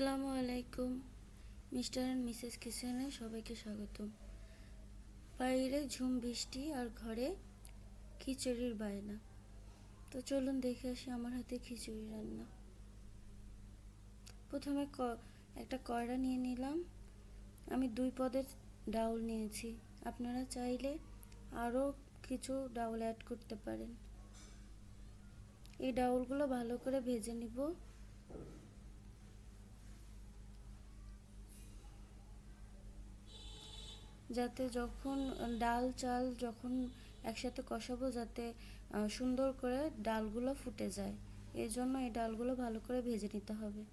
আসসালামু আলাইকুম। Mister and Mrs কিচেনে সবাইকে স্বাগতম। বাইরে ঝুম বৃষ্টি আর ঘরে খিচুড়ির বায়না। তো চলুন দেখে আসি আমার হাতে খিচুড়ি রান্না। প্রথমে একটা কড়া নিয়ে নিলাম। আমি 2 পদের ডাউল নিয়েছি। আপনারা চাইলে আরও কিছু ডাউল অ্যাড করতে পারেন। এই ডাউলগুলো ভালো করে ভেজে নিব। যাতে যখন ডাল চাল যখন একসাথে কষাবো যাতে সুন্দর করে ডালগুলো ফুটে যায়, এই জন্য এই ডালগুলো ভালো করে ভেজে নিতে হবে।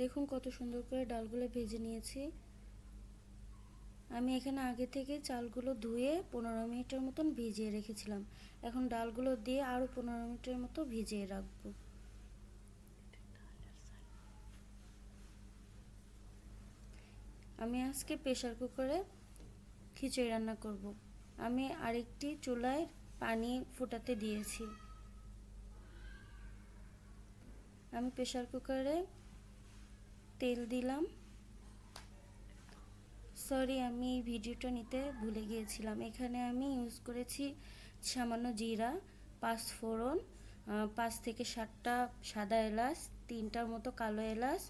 দেখুন কত সুন্দর করে ডালগুলো ভেজে নিয়েছি। আমি এখানে আগে থেকে চালগুলো ধুয়ে 15 মিনিটের মতন ভিজিয়ে রেখেছিলাম। এখন ডালগুলো দিয়ে আরও 15 মিনিটের মতো ভিজিয়ে রাখবো। আমি আজকে প্রেসার কুকারে খিচুড়ি রান্না করব। আমি আরেকটি চুলায় পানি ফোটাতে দিয়েছি। আমি প্রেসার কুকারে তেল দিলাম। সরি, আমি এই ভিডিওটা নিতে ভুলে গিয়েছিলাম। এখানে আমি ইউজ করেছি সামান্য জিরা, 5 ফোড়ন, 5 থেকে 7টা সাদা এলাচ, 3টার মতো কালো এলাচ,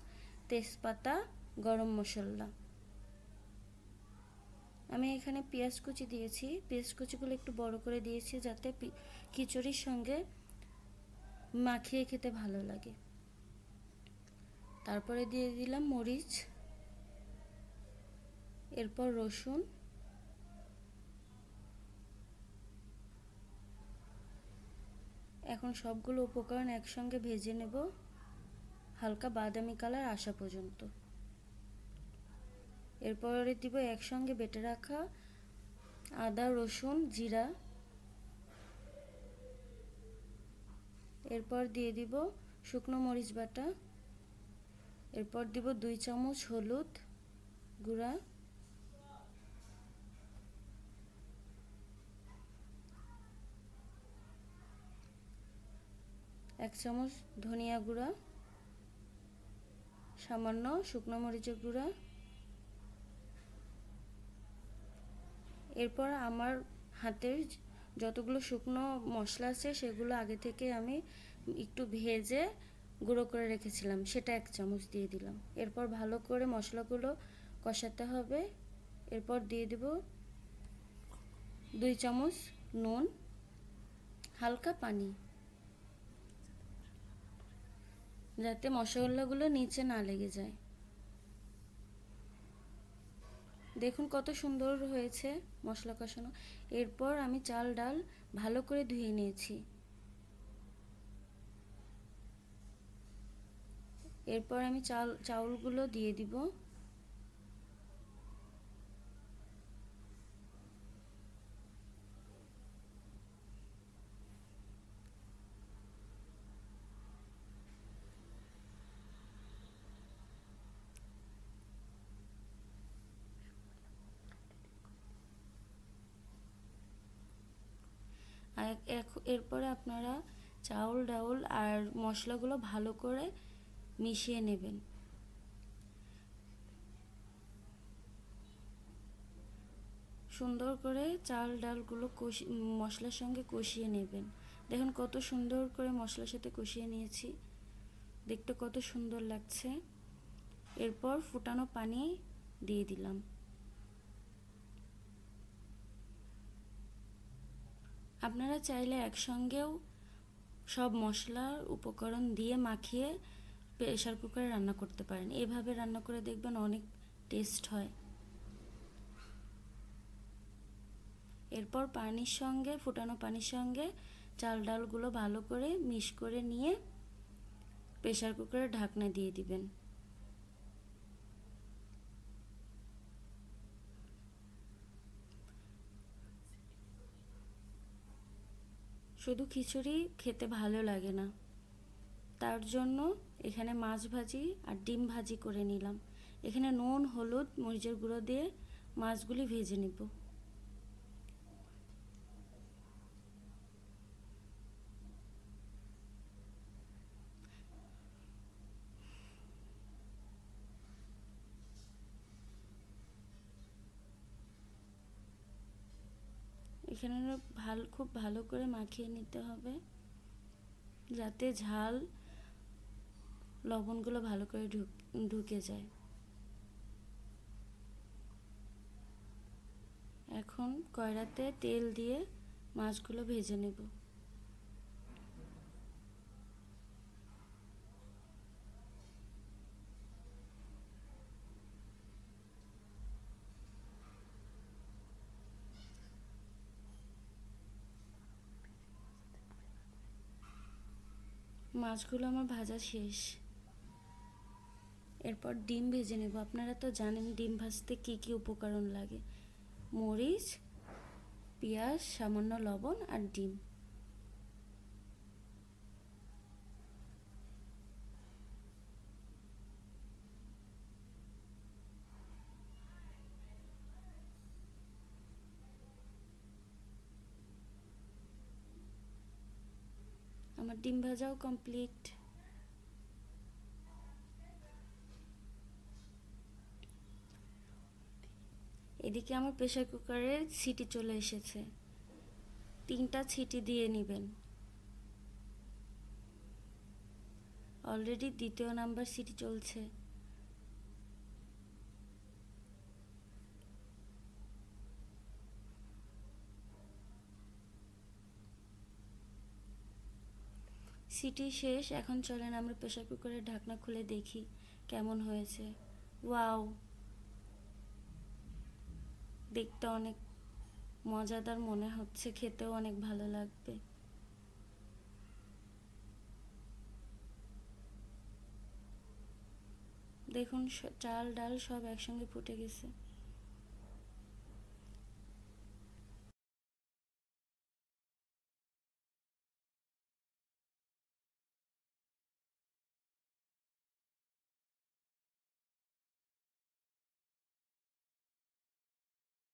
তেজপাতা, গরম মশলা। আমি এখানে পেঁয়াজ কুচি দিয়েছি। পেঁয়াজ কুচিগুলো একটু বড় করে দিয়েছি যাতে খিচুড়ির সঙ্গে মাখিয়ে খেতে ভালো লাগে। তারপরে দিয়ে দিলাম মরিচ, এরপর রসুন, এখন সবগুলো উপকরণ একসঙ্গে ভেজে নেব হালকা বাদামি কালার আসা পর্যন্ত। এরপরে দিব একসঙ্গে বেটে রাখা আদা, রসুন, জিরা। এরপর দিয়ে দিব শুকনো মরিচ বাটা। এরপর দিব 2 চামচ হলুদ গুঁড়া, 1 চামচ ধনিয়া গুঁড়া, সামান্য শুকনো মরিচের গুঁড়া। এরপর আমার হাতের যতগুলো শুকনো মশলা আছে সেগুলো আগে থেকে আমি একটু ভেজে গুঁড়ো করে রেখেছিলাম, সেটা 1 চামচ দিয়ে দিলাম। এরপর ভালো করে মশলাগুলো কষাতে হবে। এরপর দিয়ে দেব 2 চামচ নুন, হালকা পানি, যাতে মশলাগুলো নিচে না লেগে যায়। দেখুন কত সুন্দর হয়েছে মশলা কষানো। এরপর আমি চাল ডাল ভালো করে ধুয়ে নিয়েছি। এরপর আমি চাউলগুলো দিয়ে দিব। এরপরে আপনারা চাউল ডাউল আর মশলাগুলো ভালো করে মিশিয়ে নেবেন। সুন্দর করে চাল ডালগুলো মশলার সঙ্গে কষিয়ে নেবেন। দেখুন কত সুন্দর করে মশলার সাথে কষিয়ে নিয়েছি, দেখতে কত সুন্দর লাগছে। এরপর ফুটানো পানি দিয়ে দিলাম। আপনারা চাইলে একসঙ্গেও সব মশলার উপকরণ দিয়ে মাখিয়ে প্রেসার কুকারে রান্না করতে পারেন। এভাবে রান্না করে দেখবেন অনেক টেস্ট হয়। এরপর ফুটানো পানির সঙ্গে চাল ডালগুলো ভালো করে মিক্স করে নিয়ে প্রেসার কুকারে ঢাকনা দিয়ে দিবেন। শুধু খিচুড়ি খেতে ভালো লাগে না, তার জন্য এখানে মাছ ভাজি আর ডিম ভাজি করে নিলাম। এখানে নুন, হলুদ, মরিচের গুঁড়ো দিয়ে মাছগুলি ভেজে নিব। এখানে খুব ভালো করে মাখিয়ে নিতে হবে, যাতে ঝাল লবণগুলো ভালো করে ঢুকে যায়। এখন কড়াইতে তেল দিয়ে মাছগুলো ভেজে নেব। মাছগুলো আমার ভাজা শেষ। এরপর ডিম ভেজে নেব। আপনারা তো জানেন ডিম ভাজতে কি কি উপকরণ লাগে: মরিচ, পেঁয়াজ, সামান্য লবণ আর ডিম। আমার ডিম ভাজাও কমপ্লিট। এদিকে আমার প্রেসার কুকারে সিটি চলে এসেছে। 3টা সিটি দিয়ে নেবেন। অলরেডি 2য় নাম্বার সিটি চলছে। সিটি শেষ। এখন চলেন আমরা প্রেসার কুকারের ঢাকনা খুলে দেখি কেমন হয়েছে। ওয়াও, দেখতে অনেক মজাদার মনে হচ্ছে, খেতেও অনেক ভালো লাগবে। দেখুন চাল ডাল সব একসঙ্গে ফুটে গেছে।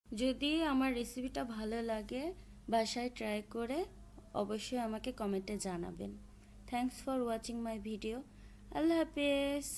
যদি আমার রেসিপিটা ভালো লাগে, বাসায় ট্রাই করে অবশ্যই আমাকে কমেন্টে জানাবেন। Thanks for watching my video. আল্লাহ হাফেজ।